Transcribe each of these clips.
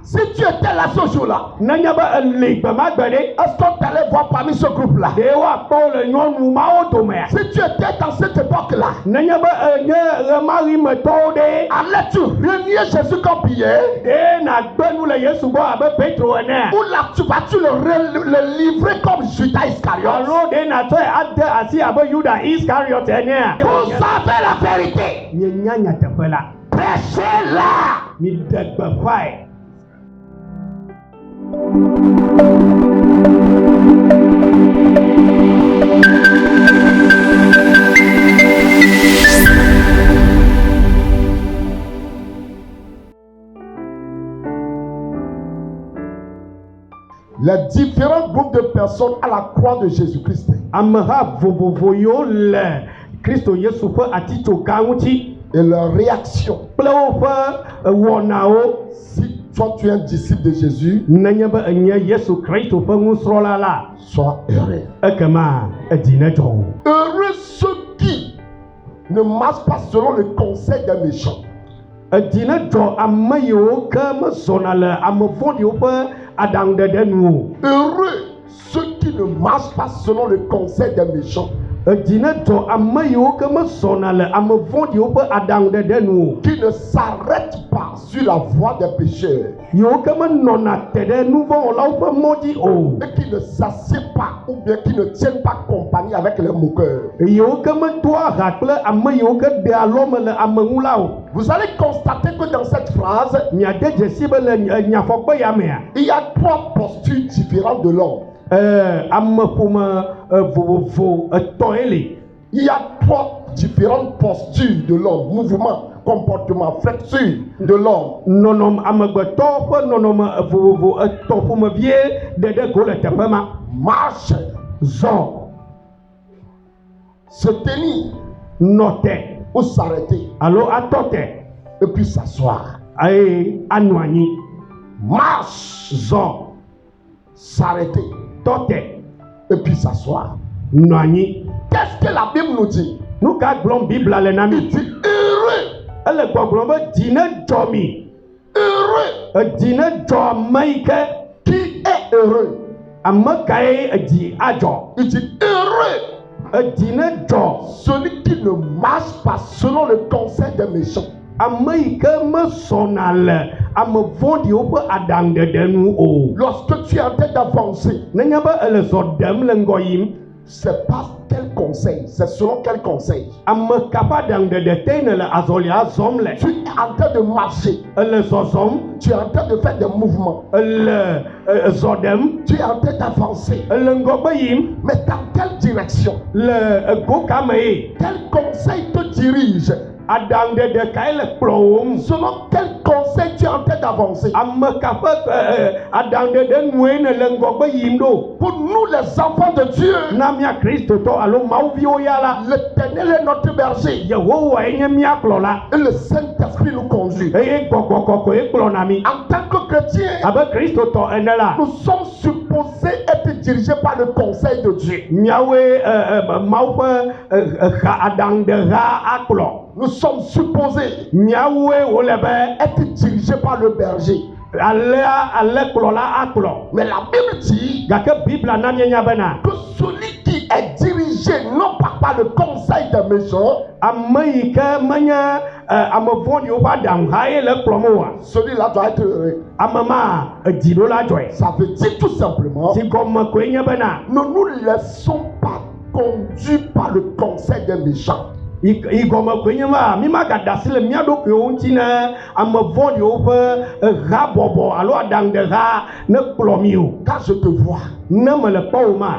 Si tu étais là ce jour-là, est-ce qu'on t'allait voir parmi ce groupe-là? Si tu étais dans cette époque-là, allais-tu renier Jésus comme billet? Ou là, vas-tu le livrer comme Judas Iscariote? Vous savez la vérité. Prêchez-la. Les différents groupes de personnes à la croix de Jésus-Christ. Et leur réaction. Si toi tu es un disciple de Jésus, sois heureux. Heureux ceux qui ne marchent pas selon le conseil des méchants. Heureux ceux qui ne marchent pas selon le conseil des méchants. Qui ne s'arrête pas sur la voie des pécheurs. Et qui ne s'assied pas ou bien qui ne tiennent pas compagnie avec les moqueurs. Vous allez constater que dans cette phrase, il y a 3 postures différentes de l'homme. Il y a 3 différentes postures de l'homme, mouvement, comportement, flexion de l'homme. Marche, se tenir, noter ou s'arrêter, et puis s'asseoir. Marche, s'arrêter, et puis s'asseoir. Qu'est-ce que la Bible nous dit? Il dit heureux. Qui est heureux? Il dit heureux. Celui qui ne marche pas selon le conseil des méchants. Lorsque tu es en train d'avancer, c'est pas quel conseil, c'est selon quel conseil. Tu es en train de marcher, tu es en train de faire des mouvements, tu es en train d'avancer, mais dans quelle direction? Quel conseil te dirige? Selon quel conseil tu es en train d'avancer? Pour nous les enfants de Dieu, l'Éternel est notre berger et le Saint-Esprit nous conduit. En tant que chrétiens, nous sommes supposés être dirigés par le conseil de Dieu. Nous sommes supposés être dirigés par le berger. Mais la Bible dit que celui qui est dirigé non pas par le conseil des méchants, celui-là doit être heureux. Ça veut dire tout simplement, ne nous laissons pas conduire par le conseil des méchants. Quand je te vois,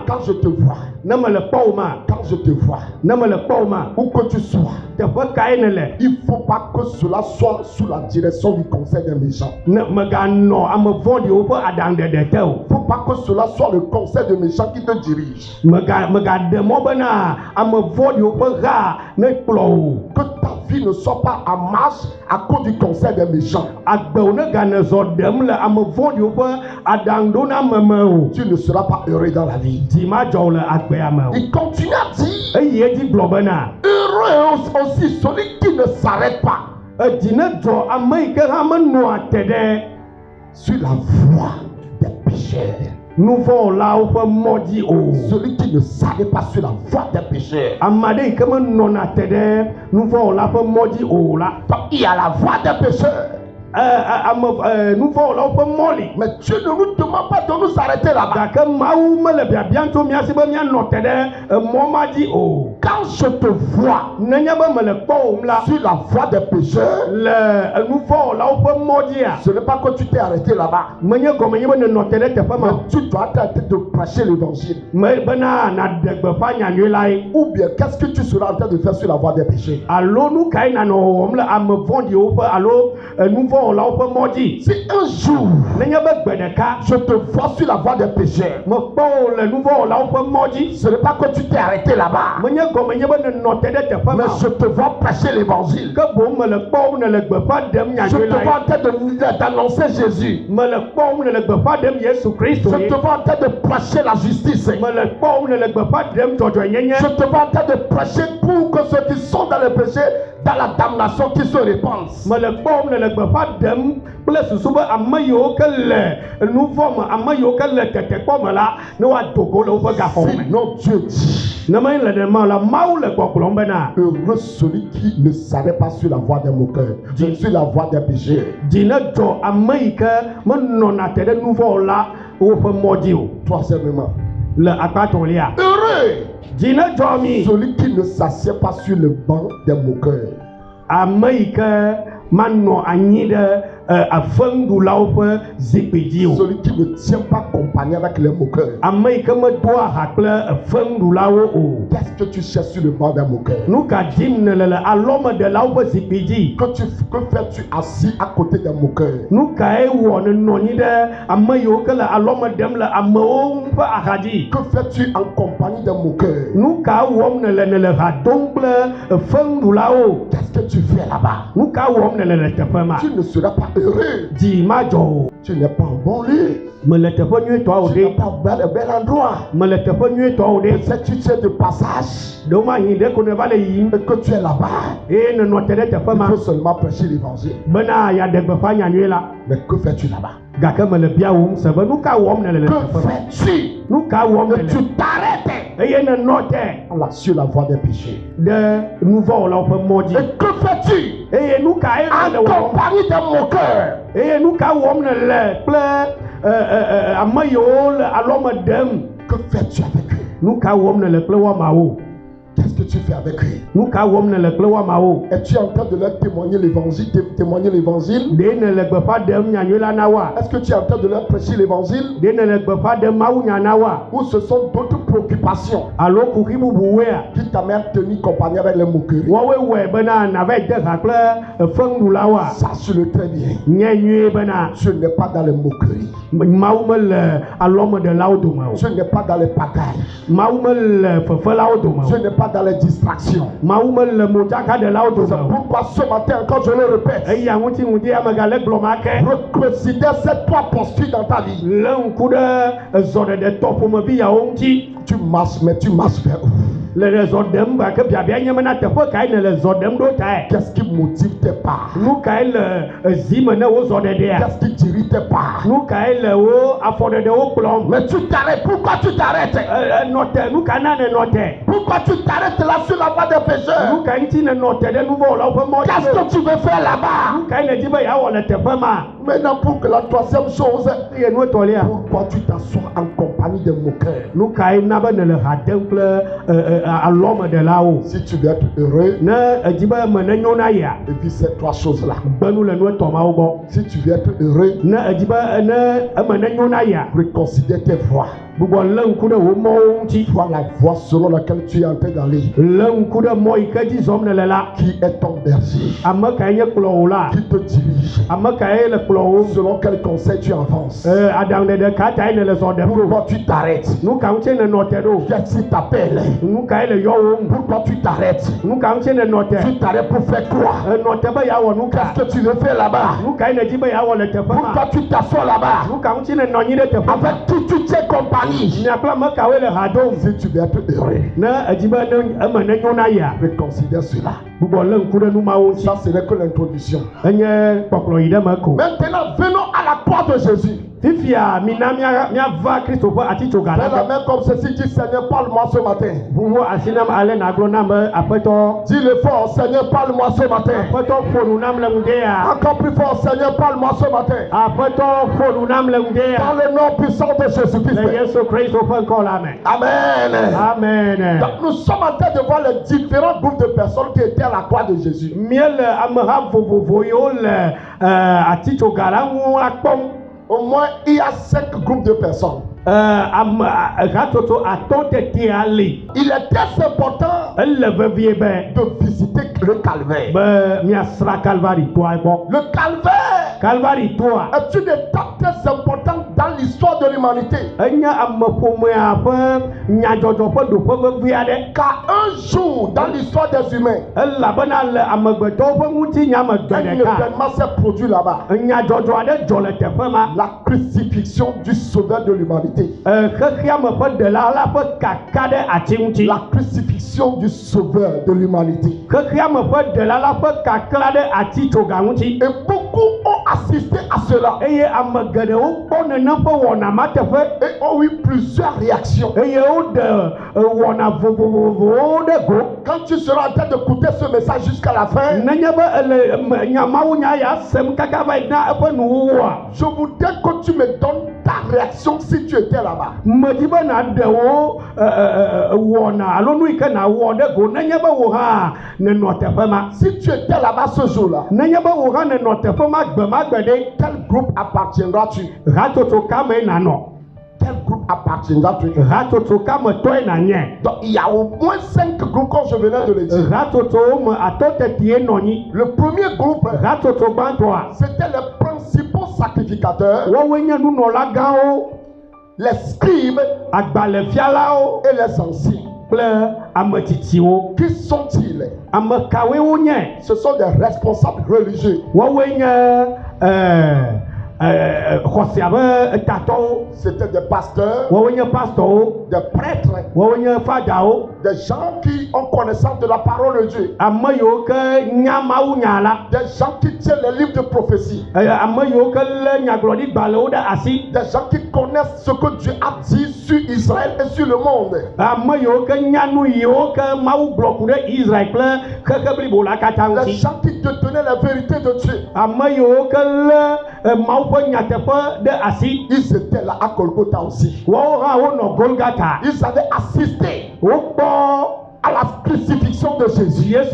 quand je te vois, quand je te vois, où que tu sois, il ne faut pas que cela soit sous la direction du conseil des méchants. Il ne faut pas que cela soit le conseil des méchants qui te dirige. Que ta vie ne soit pas en marche à cause du conseil des méchants. Tu ne seras pas heureux dans la vie. Il continue à dire, heureux aussi celui qui ne s'arrête pas. sur la voie des pécheurs. Nous voyons là où maudit oh. Celui qui ne savait pas sur la voie des pécheurs. Amadé comme non attendé, nous voyons là où maudit oh là. Il y a la voie des pécheurs. Nous voyons là où maudit. Mais Dieu ne nous demande pas de nous arrêter là-bas. Quand je te vois sur la voie des pécheurs, ce n'est pas que tu t'es arrêté là-bas. Mais tu dois arrêter de prêcher l'évangile. Ou bien qu'est-ce que tu seras en train de faire sur la voie des péchés? Si un jour je te vois sur la voie des pécheurs, ce n'est pas que tu t'es arrêté là-bas, mais je te vois prêcher l'évangile. Je te vois en train d'annoncer Jésus. Je te vois en train de prêcher la justice. Je te vois en train de prêcher pour que ceux qui sont dans le péché, dans la damnation, qui se répandent. Sinon Dieu dit, heureux celui qui ne s'arrête pas sur la voie des moqueurs, sur la voie des péchés. Troisièmement, heureux celui qui ne s'assied pas sur le banc des moqueurs. Celui qui ne tient pas compagnie avec les moqueurs. Qu'est-ce que tu cherches sur le banc des moqueurs? Que fais-tu assis à côté des moqueurs? Que fais-tu en compagnie des moqueurs? Qu'est-ce que tu fais là-bas? Tu ne seras pas heureux. Tu n'es pas en bon lieu. Tu n'es pas au bel endroit. Peut-être tu es de passage et que tu es là-bas. Il faut seulement prêcher l'évangile. Mais que fais-tu là-bas? Que fais-tu? Tu t'arrêtes sur la voie des péchés. Et que fais-tu? En compagnie de moqueurs. Que fais-tu avec eux? Qu'est-ce que tu fais avec eux? Es-tu en train de leur témoigner l'évangile? Est-ce que tu es en train de leur prêcher l'évangile? Ou ce sont d'autres préoccupations qui t'amènent à tenir compagnie avec les moqueries? Sache-le très bien. Je n'ai pas dans les moqueries. Je n'ai pas dans les pagailles. Je n'ai pas dans les distractions. C'est pourquoi ce matin, quand je le répète, reconsidère ces trois postures dans ta vie. Tu marches, mais tu marches vers où? Qu'est-ce qui motive tes pas? Qu'est-ce qui dirige tes pas? Mais tu t'arrêtes. Pourquoi tu t'arrêtes? Pourquoi tu t'arrêtes là sur la voie des pécheurs? Qu'est-ce que tu veux faire là-bas? Maintenant, pour que la troisième chose, pourquoi tu t'assois en compagnie des moqueurs? Si tu veux être heureux, et puis ces trois choses-là. Si tu veux être heureux, reconsidère tes voies. Vois la voie selon laquelle tu es en train d'aller. Qui est ton berger? Qui te dirige? Selon quel conseil tu avances? Pourquoi tu t'arrêtes? Qu'est-ce qui t'appelle? Pourquoi tu t'arrêtes? Tu t'arrêtes pour faire quoi? Qu'est-ce que tu veux faire là-bas? Pourquoi tu t'assois là-bas? Avec qui tu tiens compagnie? Si tu veux être heureux, reconsidère cela. Ça, ce n'est que l'introduction. Maintenant, venons à la croix de Jésus. Fais la main comme ceci, dis Seigneur, parle-moi ce matin. Dis le fort, Seigneur, parle-moi ce matin. Encore plus fort, Seigneur, parle-moi ce matin. Dans le nom puissant de Jésus-Christ. Amen. Amen. Donc, nous sommes en train de voir les différents groupes de personnes qui étaient à la croix de Jésus. Au moins, il y a 5 groupes de personnes. Il est très important de visiter le calvaire. Le calvaire est une étape très importante dans l'histoire de l'humanité. Car un jour dans l'histoire des humains, un événement s'est produit là-bas. La crucifixion du sauveur de l'humanité. La crucifixion du sauveur de l'humanité. Et beaucoup ont assisté à cela. Et ont eu plusieurs réactions. Quand tu seras en train d'écouter ce message jusqu'à la fin, je voudrais que tu me donnes ta réaction si tu étais là-bas. Si tu étais là-bas ce jour-là, quel groupe appartiendras-tu? Quel groupe appartiendras-tu? Donc il y a au moins 5 groupes comme je venais de le dire. Le premier groupe, c'était les principaux sacrificateurs, les scribes et les anciens. Qui sont-ils? Ce sont des responsables religieux. C'était des pasteurs, des prêtres, des gens qui ont connaissance de la parole de Dieu, des gens qui tiennent les livres de prophétie, des gens qui connaissent ce que Dieu a dit sur Israël et sur le monde, les gens qui détenaient la vérité de Dieu. Ils étaient là à Golgotha aussi. Ils avaient assisté à la crucifixion de Jésus. Les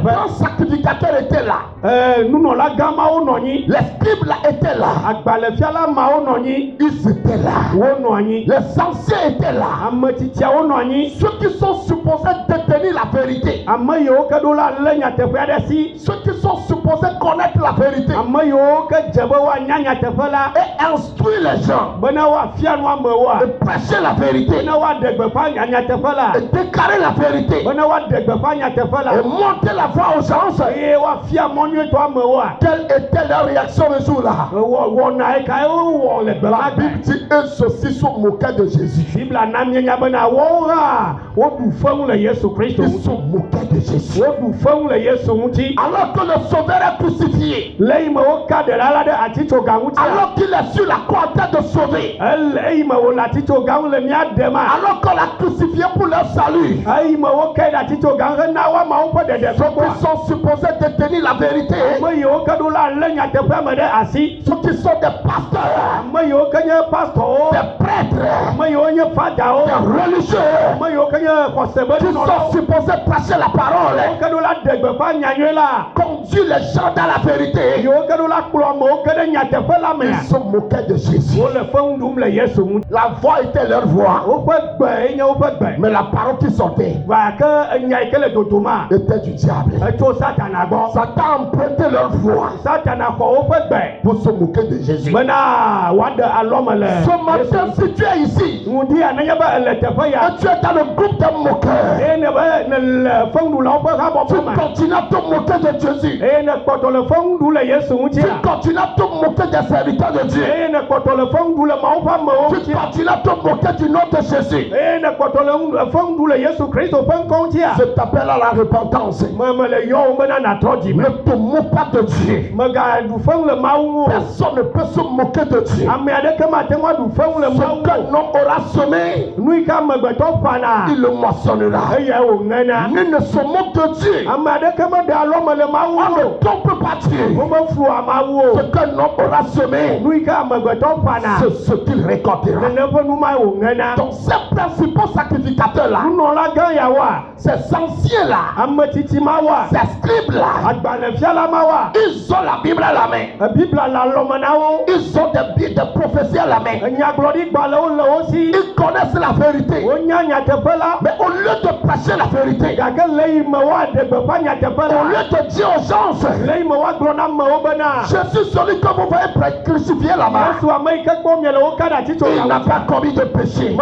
grands sacrificateurs étaient là. Les scribes là étaient là. Ils étaient là. Les anciens étaient là. Ceux qui sont supposés détenir la vérité. Ceux qui sont supposés connaître la vérité. Et instruire les gens. Et prêcher la vérité. Et déclarer la vérité. Et monter la voix aux gens. Quelle était leur réaction le jour-là? La Bible dit eux ceux-ci sont moqués de Jésus. Ils sont moqués de Jésus. Alors que le sauveur est crucifié. Alors qu'il est sur la croix en train de sauver. Alors qu'on l'a crucifié pour leur salut. Ceux qui sont supposés détenir la vérité. Ceux qui sont des pasteurs, des prêtres, des religieux, qui sont supposés prêcher la parole, conduire les gens dans la vérité. Ils sont moqués de Jésus. La voix était leur voix, mais la parole qui sortait était du diable. Satan a emprunté leur voix pour se moquer de Jésus. Ce matin, si tu es ici et tu es dans le groupe des moqueurs, tu continues à te moquer de Jésus. Tu continues à te moquer des serviteurs de Dieu. Tu continues à te moquer du nom de Jésus. Je t'appelle à la repentance. Ne te moque pas de Dieu. Personne ne peut se moquer de Dieu. Ce qu'un homme aura semé, il le moissonnera. Nul ne se moque de Dieu. On ne trompe pas Dieu. Ce qu'un homme aura semé, c'est ce qu'il récoltera. Donc ces principaux sacrificateurs-là, ces anciens-là, ces scribes-là, ils ont la Bible à la main. Ils ont des prophéties à la main. Ils connaissent la vérité. Mais au lieu de prêcher la vérité, au lieu de dire aux gens, je suis celui que vous voyez crucifié là-bas, il n'a pas commis de péché.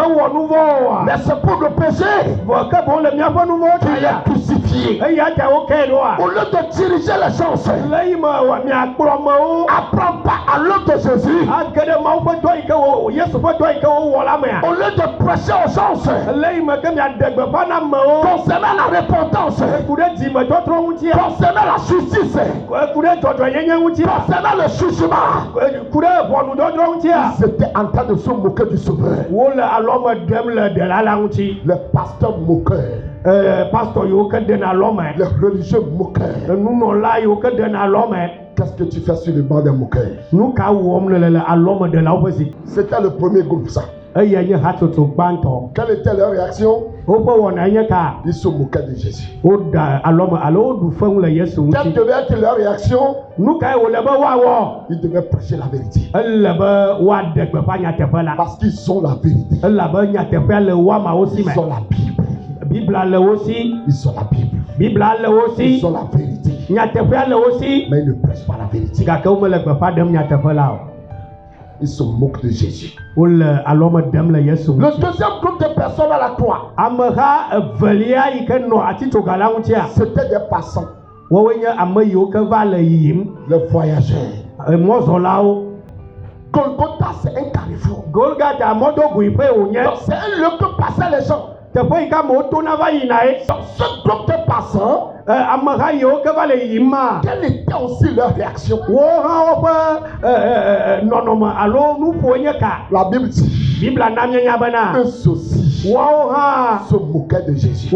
Mais c'est pour le péché qu'il est crucifié. Au lieu de diriger les gens, apprends pas à l'œuvre de Jésus. Au lieu de prêcher aux gens concernant la repentance, concernant la justice, concernant le jugement, ils étaient en train de se moquer du Sauveur. Les pasteurs moqueurs, les religieux moqueurs. Qu'est-ce que tu fais sur le banc des moqueurs? C'était le premier groupe, ça. Quelle était leur réaction? Ils se moquaient de Jésus. Quelle devait être leur réaction? Ils devaient prêcher la vérité. Parce qu'ils ont la vérité. Ils ont la Bible. Ils ont la Bible. Ils ont la vérité. Mais ils ne prêchent pas la vérité. Ils se moquent de Jésus. Le deuxième groupe de personnes à la croix, c'était des passants, les voyageurs. Golgotha, c'est un carrefour. C'est un lieu que passaient les gens. Dans ce groupe de passants, quelle était aussi leur réaction? La Bible dit, eux aussi se moquaient de Jésus.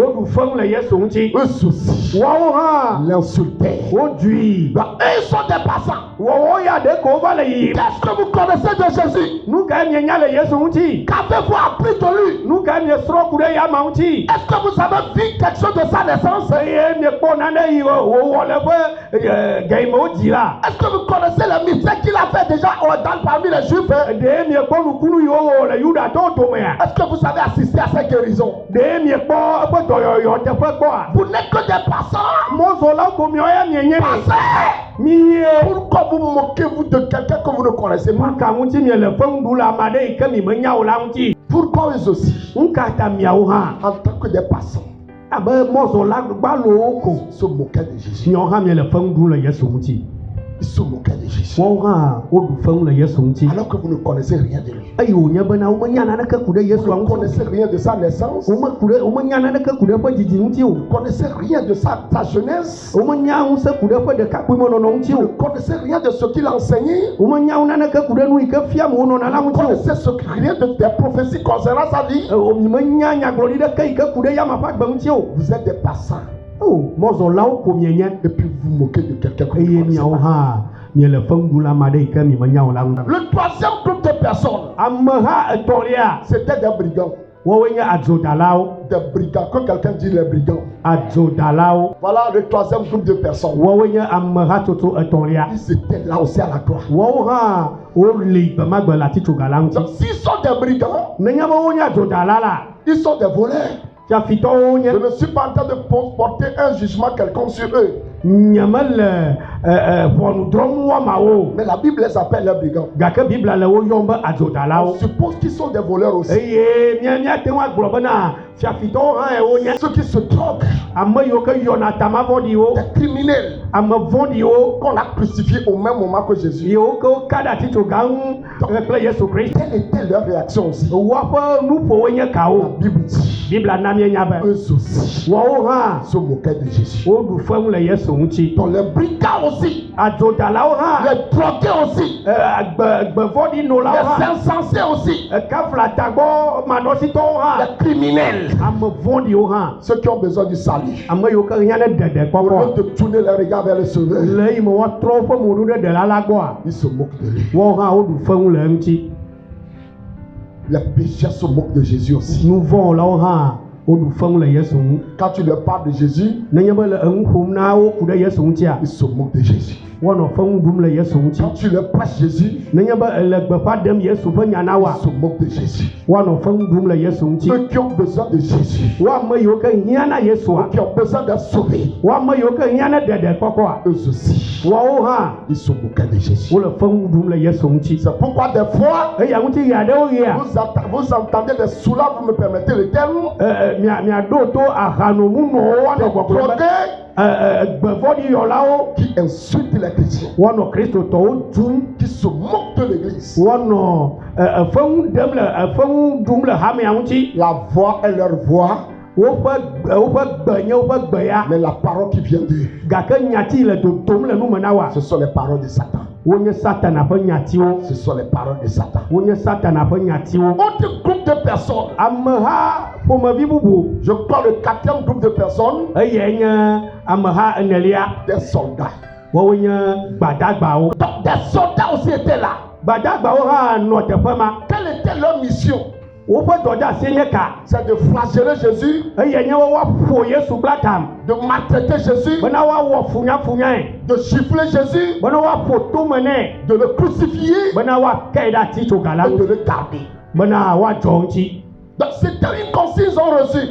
Eux aussi l'insultaient. Ils sont des passants. Qu'est-ce que vous connaissez de Jésus? Qu'avez-vous appris de lui? Est-ce que vous avez vu quelque chose de sa naissance? Est-ce que vous connaissez le mystère qu'il a fait déjà parmi les Juifs? Est-ce que vous avez assisté à cette guérison? Vous n'êtes que des passants. Pourquoi vous moquez-vous de quelqu'un que vous ne connaissez pas? Pourquoi eux aussi, en tant que des passants, se moquaient de Jésus? Ils se moquaient de Jésus. Alors que vous ne connaissez rien de lui. Vous ne connaissez rien de sa naissance. Vous ne connaissez rien de sa jeunesse. Vous ne connaissez rien de ce qu'il a enseigné. Vous ne connaissez rien de des prophéties concernant sa vie. Vous êtes des passants. Et puis vous moquez de quelqu'un que vous connaissez pas. Le troisième groupe de personnes, c'était des brigands. Des brigands. Quand quelqu'un dit les brigands, voilà le troisième groupe de personnes. Ils étaient là aussi à la croix. Donc s'ils sont des brigands, ils sont des voleurs. Je ne suis pas en train de porter un jugement quelconque sur eux. Mais la Bible les appelle les brigands. On suppose qu'ils sont des voleurs aussi. Ceux qui se droguent, des criminels qu'on a crucifiés au même moment que Jésus. Quelle était leur réaction aussi? La Bible dit, Bible anamie nyabe. Eux aussi se moquaient de Jésus. Dans les brigands aussi. Les drogués aussi. Les insensés aussi. Les criminels. Ceux qui ont besoin du salut. Au lieu de tourner les regards vers le Sauveur, ils se moquent de lui. Les pécheurs se moquent de Jésus aussi. Quand tu leur parles de Jésus, ils se moquent de Jésus. Quand tu leur prêches Jésus, ils se moquent de Jésus. Ceux qui ont besoin de Jésus, qui ont besoin d'être sauvés, eux aussi, ils se moquent de Jésus. C'est pourquoi des fois, vous entendez des soulats, vous me permettez le terme, qui insultent les chrétiens, qui se moquent de l'église. La voix est leur voix, mais la parole qui vient d'eux, ce sont les paroles de Satan. Ce sont les paroles de Satan. Autre groupe de personnes, je crois le 4e groupe de personnes, des soldats. Donc des soldats aussi étaient là. Quelle était leur mission? C'est de flageller Jésus, de maltraiter Jésus, de gifler Jésus, de le crucifier et de le garder. Donc c'était une consigne qu'ils ont reçue.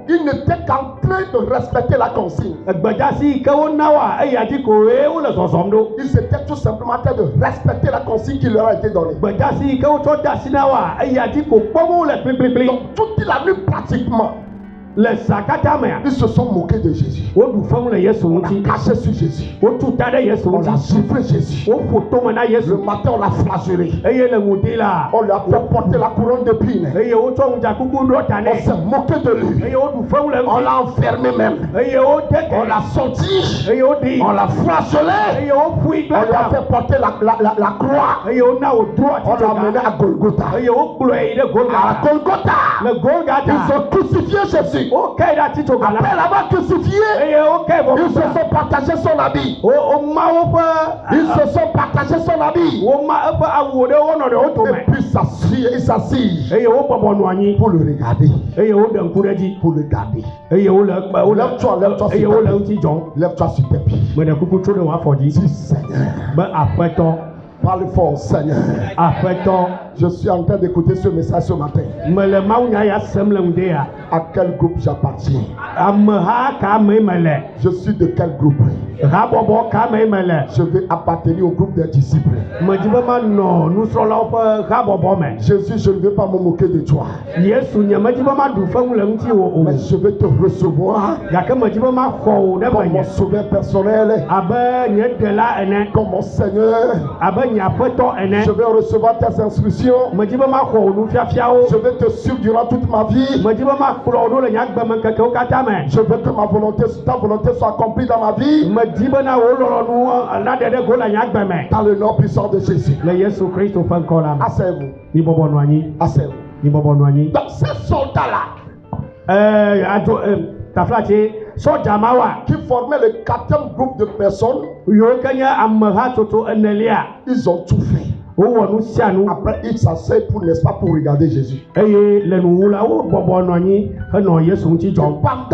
Ils n'étaient qu'en train de respecter la consigne. Ils étaient tout simplement en train de respecter la consigne qui leur a été donnée. Donc toute la nuit pratiquement, ils se sont moqués de Jésus. On a caché sur Jésus. On a giflé Jésus. Le matin, on l'a flagellé. On lui a fait porter la couronne d'épines. On s'est moqué de lui. On l'a enfermé même. On l'a sorti. On l'a flagellé. On lui a fait porter la croix. On l'a amené à Golgotha. À Golgotha, ils ont crucifié Jésus. Après l'avoir crucifié, ils se sont partagés son habit. Ils se sont partagés son habit. Et puis il s'assire pour le regarder. Pour le garder. Lève-toi sur tes pieds. Dis Seigneur. Parle fort, Seigneur. Je suis en train d'écouter ce message ce matin. À quel groupe j'appartiens? Je suis de quel groupe? Je vais appartenir au groupe des disciples. Jésus, je ne vais pas me moquer de toi. Mais je vais te recevoir comme mon sauveur personnel, comme mon Seigneur. Je vais recevoir tes instructions. Je vais te suivre durant toute ma vie. Je veux que ta volonté soit accomplie dans ma vie. Dans le nom puissant de Jésus. Asseyez-vous. Asseyez-vous. Donc ces soldats-là, qui formaient le 4e groupe de personnes, ils ont tout fait. Après, ils s'asseyent pour, n'est-ce pas, pour regarder Jésus. Pendant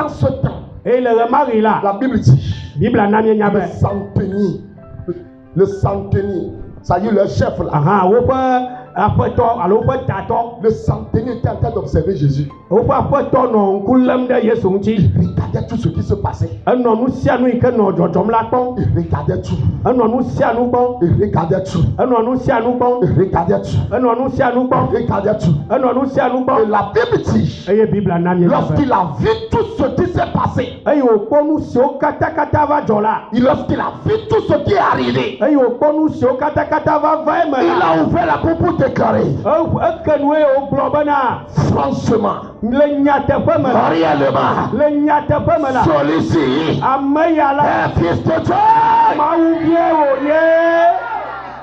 ce temps, la Bible dit, le centenier, ça y est, le chef là. Le centenier était en train d'observer Jésus. Il regardait tout ce qui se passait. Il regardait tout. Et la Bible dit, lorsqu'il a vu tout ce qui s'est passé, lorsqu'il a vu tout ce qui est arrivé, il a ouvert la bouboute déclaré. Franchement. Réellement. Celui-ci est fils de Dieu.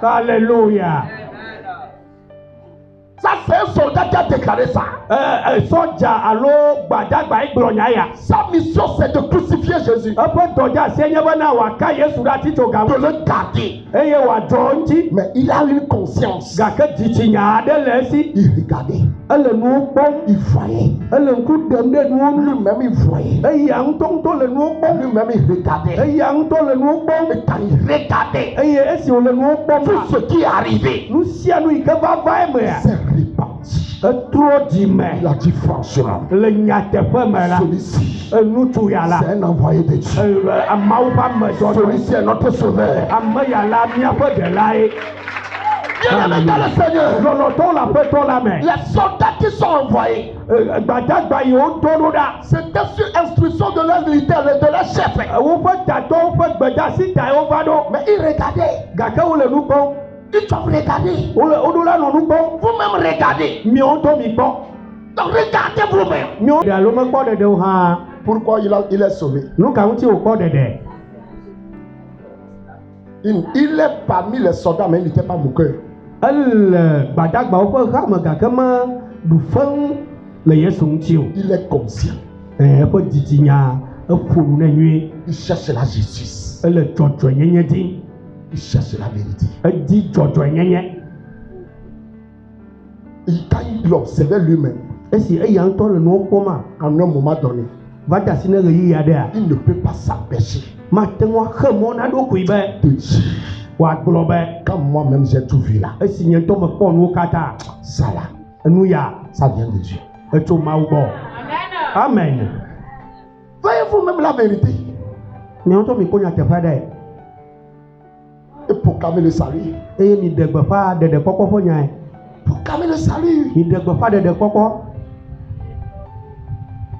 Alléluia. Ça, c'est un soldat qui a déclaré ça. Sa mission, c'est de crucifier Jésus. De le garder. Mais il a une conscience. Il regardait. Il voyait. Lui-même, il voyait. Lui-même, il regardait. Et quand il regardait, tout ce qui est arrivé, c'est répandu. Il a dit franchement, celui-ci, c'est un envoyé de Dieu. Celui-ci est notre sauveur. Bien-aimé dans le Seigneur, les soldats qui sont envoyés, c'était sur instruction de leur militaire, de leur chef. Mais ils regardaient. Ils doivent regarder. Vous-même regardez. Donc regardez vous-même. Pourquoi il est sauvé? Il est parmi les soldats, mais il n'était pas moqueur. Il est conscient. Il cherche la justice. Il cherche la vérité. Et quand il observait lui-même, en un moment donné, il ne peut pas s'empêcher de dire, quand moi-même j'ai tout vu là, ça là, ça vient de Dieu. Amen. Voyez vous-même la vérité. Et proclamer le salut. Proclamer le salut.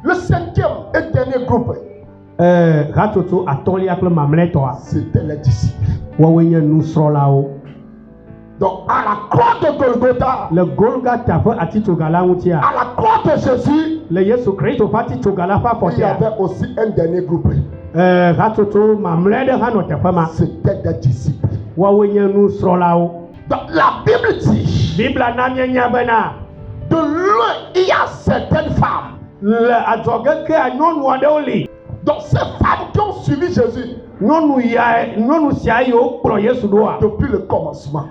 Le cinquième et dernier groupe, c'était les disciples. Donc à la croix de Golgotha, à la croix de Jésus, il y avait aussi un dernier groupe. C'était des disciples. Donc la Bible dit, de loin il y a certaines femmes. Donc ces femmes qui ont suivi Jésus depuis le commencement,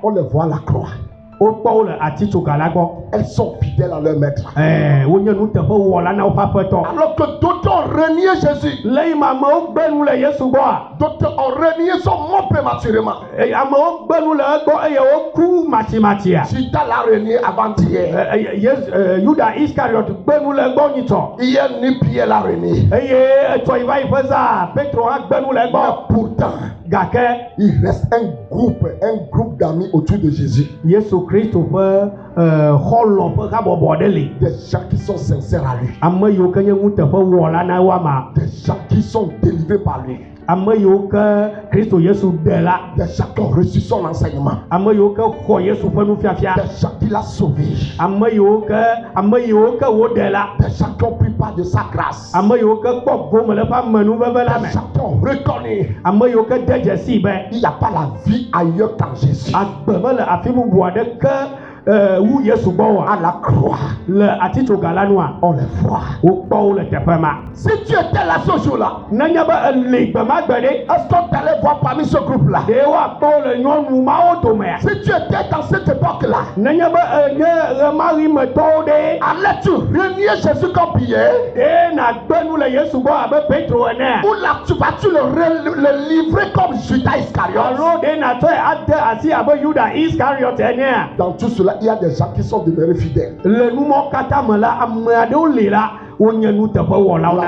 on les voit à la croix. Elles sont fidèles à leur maître. Alors que d'autres ont renié Jésus. D'autres ont renié son mort prématurément. Judas l'a renié avant-hier. Hier, ni Pierre l'a renié. Pourtant, il reste un groupe d'amis autour de Jésus. Des gens qui sont sincères à lui. Des gens qui sont délivrés par lui. Des gens qui ont reçu son enseignement. Des gens qui l'ont sauvé. Des gens qui ont pris part de sa grâce. Des gens qui ont reconnu. Il n'y a pas la vie ailleurs qu'en Jésus. À la croix, on les voit. Si tu étais là ce jour-là, est-ce qu'on t'allait voir parmi ce groupe-là? Si tu étais dans cette époque-là, allais-tu renier Jésus comme Pierre? Ou là, vas-tu le livrer comme Judas Iscariote? Dans tout cela, il y a des gens qui sont devenus fidèles. La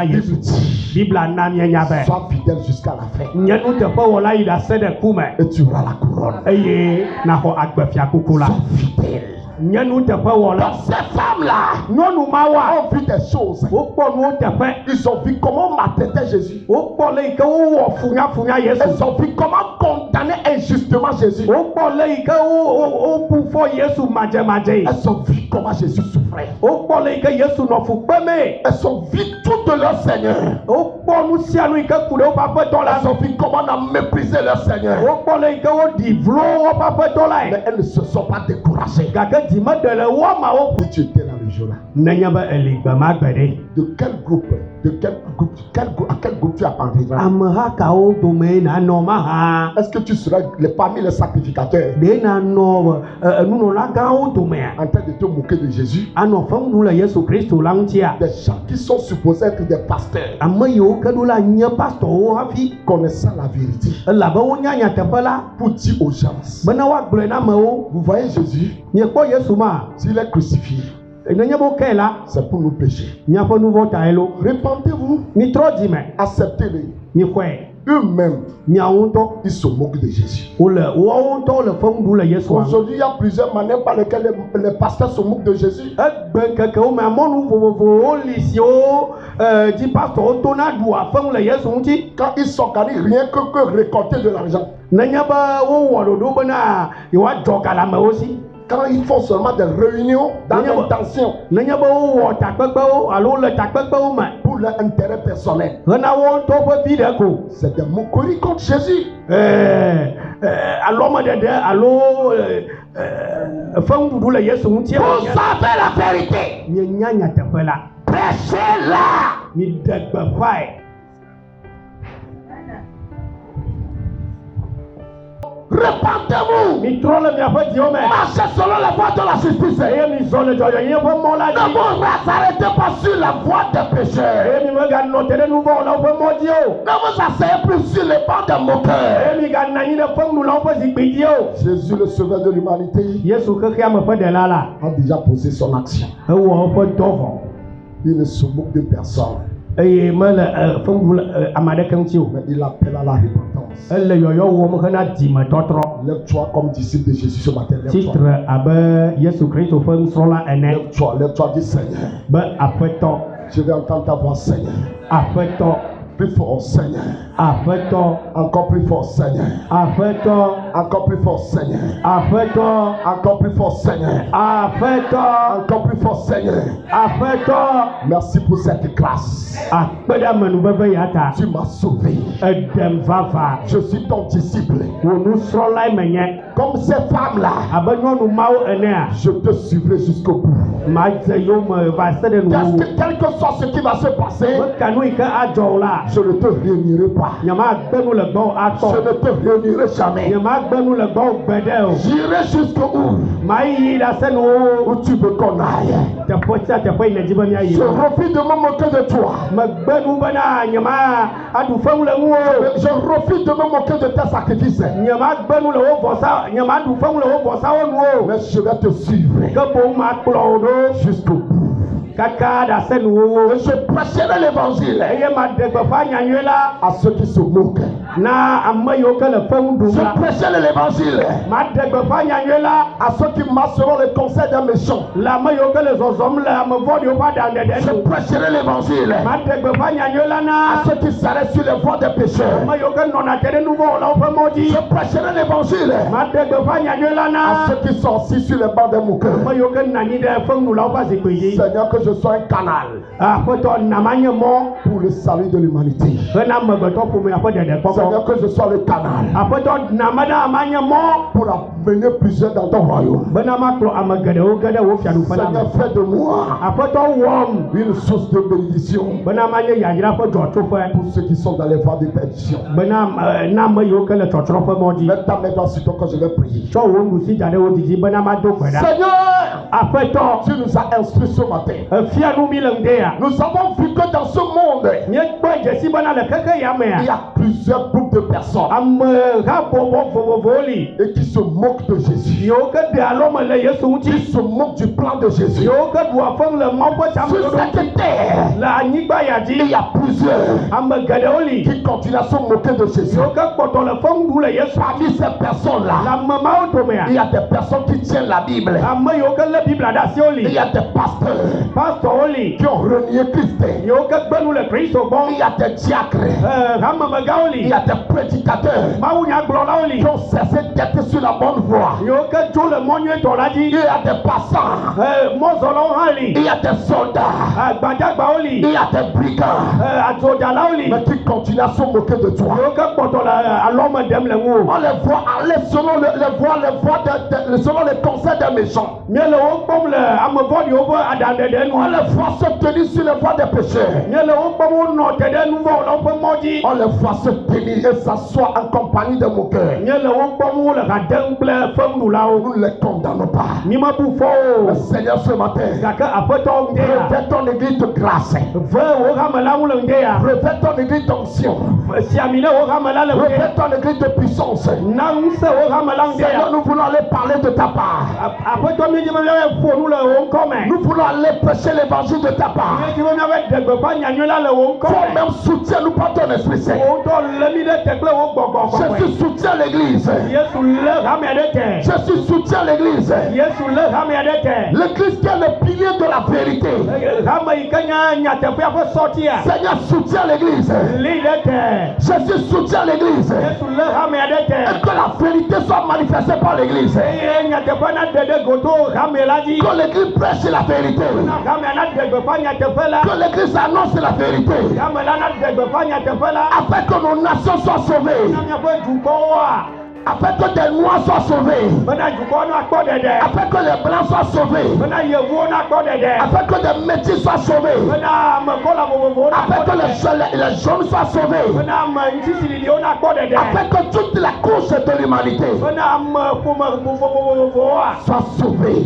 Bible dit, sois fidèle jusqu'à la fin. Et tu auras la couronne. Sois fidèle. Donc ces femmes-là ont vu des choses. Ils ont vu comment maltraiter Jésus. Elles ont vu comment condamner injustement Jésus. Elles ont vu comment Jésus souffrait. Elles ont vu tout de leur Seigneur. Elles ont vu comment on a méprisé leur Seigneur. Mais elles ne se sont pas découragées. Si tu étais là le jour-là, de quel groupe, à quel groupe tu appartiendras? Est-ce que tu serais parmi les sacrificateurs en train de te moquer de Jésus? Des gens qui sont supposés être des pasteurs, connaissant la vérité, pour dire aux gens, vous voyez Jésus, s'il est crucifié, c'est pour nous pécher. Répentez-vous, acceptez-le. Eux-mêmes, ils se moquent de Jésus. Aujourd'hui, il y a plusieurs manières par lesquelles les pasteurs se moquent de Jésus. Quand ils s'organisent, rien que récolter de l'argent. Quand ils font seulement des réunions dans l'intention pour leur intérêt personnel, c'est des moqueries contre Jésus. Vous savez la vérité. Prêchez-la. Répentez-vous. Marchez selon la voie de la justice. Ne vous arrêtez pas sur la voie des pécheurs. Ne vous asseyez plus sur les bancs des moqueurs. Jésus, le sauveur de l'humanité, a déjà posé son action. Il ne se moque de personne. Mais il appelle à la repentance. Lève-toi comme disciple de Jésus ce matin. Lève-toi, dis Seigneur. Je vais entendre ta voix, Seigneur. Plus fort, Seigneur. Encore plus fort, Seigneur. Encore plus fort, Seigneur. Encore plus fort, Seigneur. Encore plus fort, Seigneur. Merci pour cette grâce. Tu m'as sauvé. Je suis ton disciple. Comme ces femmes-là, je te suivrai jusqu'au bout. Quel que soit ce qui va se passer, je ne te réunirai pas. Je ne te réunirai jamais. J'irai jusqu'au bout où tu veux qu'on aille. Je refuse de me moquer de toi. Je refuse de me moquer de tes sacrifices. Mais je vais te suivre jusqu'au bout. Je prêcherai l'évangile à ceux qui se moquent. Je prêcherai l'évangile à ceux qui marcheront les conseils des méchants. Je prêcherai l'évangile à ceux qui s'arrêtent sur les voies des pécheurs. Je prêcherai l'évangile à ceux qui sont assis sur les bancs des moqueurs. Seigneur, que je sois un canal pour le salut de l'humanité. Seigneur, que je sois le canal pour amener plusieurs dans ton royaume. Seigneur, fais de moi une source de bénédiction pour ceux qui sont dans les voies de perdition. Mets ta main dans ce temps que je vais prier. Seigneur, tu nous as instruits ce matin. Nous avons vu que dans ce monde, il y a plusieurs groupe de personnes et qui se moquent de Jésus. Qui se moquent du plan de Jésus. Sur cette terre, il y a plusieurs qui continuent à se moquer de Jésus. Parmi ces personnes-là, il y a des personnes qui tiennent la Bible. Il y a des pasteurs qui ont renié Christ. Il y a des diacres. Il y a des prédicateurs qui ont cessé d'être sur la bonne voie. Il y a des passants. Il y a des soldats. Il y a des brigands. Mais qui continuent à se moquer de toi. On les voit aller selon les conseils des méchants. On les voit se tenir sur les voies des pécheurs. On les voit se tenir et s'asseoir en compagnie de moqueurs. Nous ne les condamnons pas. Le Seigneur ce matin revêt ton église de grâce. Revêt ton église d'onction. Revêt ton église de puissance. Seigneur, nous voulons aller parler de ta part. Nous voulons aller prêcher l'évangile de ta part. Toi-même soutiens-nous par ton Esprit Saint. Jésus soutient l'église. Jésus soutient l'église. L'église qui est le pilier de la vérité. Seigneur soutient l'église. Jésus soutient l'église. Et que la vérité soit manifestée par l'église. Que l'église prêche la vérité. Que l'église annonce la vérité. Afin que nos nations soient sauvées. Afin que des noirs soient sauvés. Afin que les blancs soient sauvés. Afin que des métis soient sauvés. Afin que les jaunes soient sauvés. Afin que toutes les couches de l'humanité soient sauvées.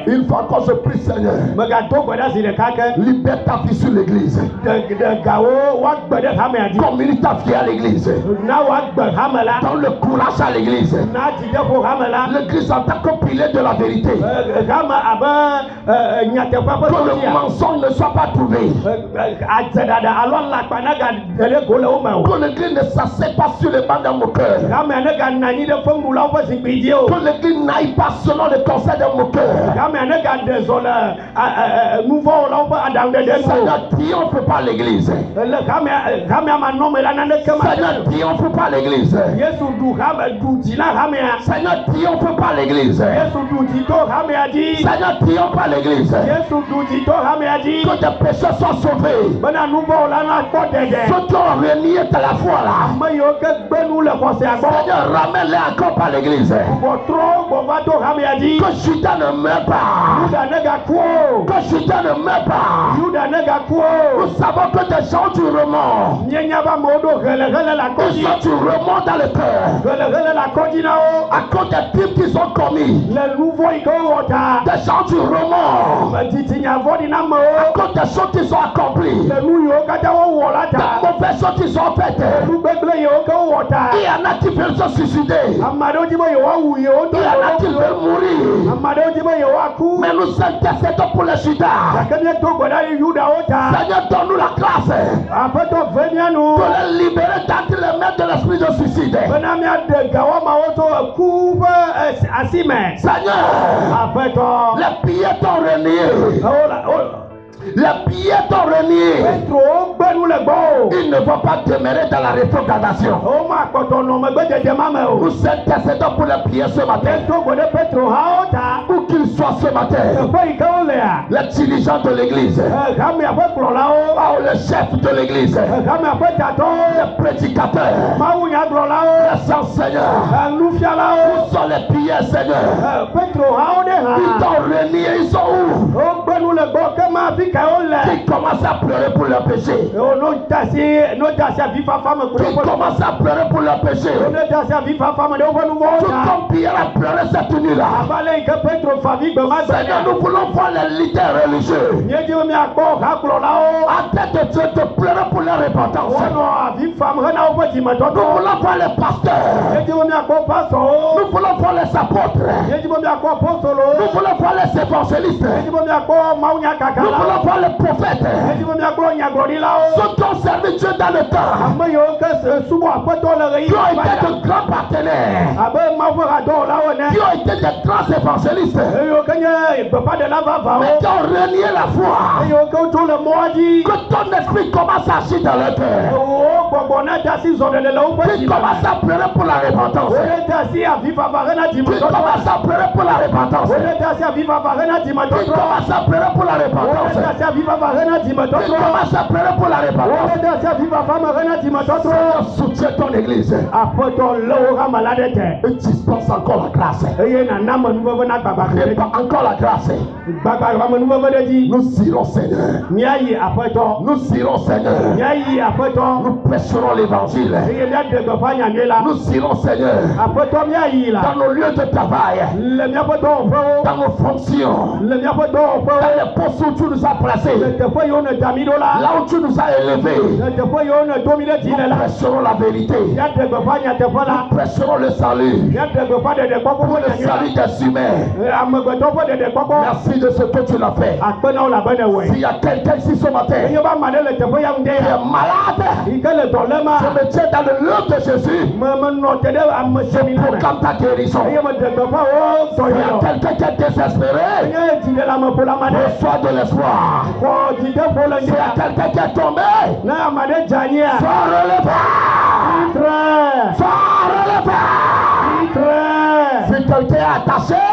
Une fois que je prie, Seigneur, libère ta vie sur l'église. Communique ta vie à l'église. Dans le courage à l'église. L'église en tant que pilier de la vérité. Que le mensonge ne soit pas trouvé. Que l'église ne s'assied pas sur les bancs de moqueurs. Que l'église n'aille pas selon les conseils des moqueurs. Seigneur, triomphe pas l'église. Seigneur, triomphe pas l'église. Seigneur, triomphe pas l'église. Seigneur, triomphe pas l'église. Que des pécheurs soient sauvés. Ceux qui ont renié de la foi là. Seigneur, ramène-les encore par l'église. Que Judas ne meurt pas. Que Judas ne meurt pas. Nous savons que des gens du remords. Ils sont du remords dans le cœur. À cause des crimes qu'ils ont commis. Des gens du remords. À cause des choses qu'ils ont accomplies. Des mauvaises choses qu'ils ont faites. Il y en a qui veulent se suicider. Il y en a qui veulent mourir. Mais nous intercédons pour les Judas. Seigneur, donne-nous la grâce de les libérer d'entre les mains de l'esprit de suicide. Seigneur, les billets t'ont renié. Les billets t'ont renié. Ils ne vont pas demeurer dans la rétrogradation. Nous intercédons pour les billets ce matin. Où qu'ils soient ce matin. Les dirigeants de l'église. Les chefs de l'église. Les prédicateurs. Les enseigneurs. Où sont les billets, Seigneur? Ils t'ont renié. Ils sont où? Qui commence à pleurer pour leur péché. Qui commence à pleurer pour leur péché. Tout comme Pierre a pleuré cette nuit-là. Seigneur, nous voulons voir les leaders religieux en tête de Dieu de pleurer pour leur repentance. Nous voulons voir les pasteurs. Nous voulons voir les apôtres. Nous voulons voir les évangélistes. Nous voulons voir les prophètes. Ceux qui ont servi Dieu dans le temps. Qui ont été de grands partenaires. Qui ont été de grands évangélistes. Mais qui ont renié la foi. Que ton esprit commence à agir dans le cœur. Qui commence à pleurer pour la repentance. Qui commence à pleurer pour la repentance. Qui commence à pleurer pour la repentance. Qui commence à pleurer pour la repentance. Soutiens ton église. Et dispense encore la grâce. Répand encore la grâce. Nous irons, Seigneur. Nous irons, Seigneur. Nous prêcherons l'évangile. Nous irons, Seigneur, dans nos lieux de travail, dans nos fonctions, dans les postes où tu nous as placés, là où tu nous as élevés. Nous prêcherons la vérité. Nous prêcherons le salut. Pour le salut des humains. Merci de ce que tu l'as fait. S'il y a quelqu'un ici ce matin qui est malade, je me tiens dans le nom de Jésus. Je proclame ta guérison. S'il y a quelqu'un qui est désespéré, reçois de l'espoir. S'il y a quelqu'un qui est tombé, sois relevé. Sois relevé. Si quelqu'un est attaché,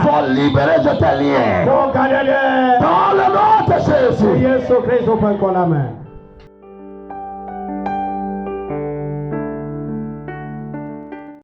sois libéré de tes liens. Dans le nom de Jésus.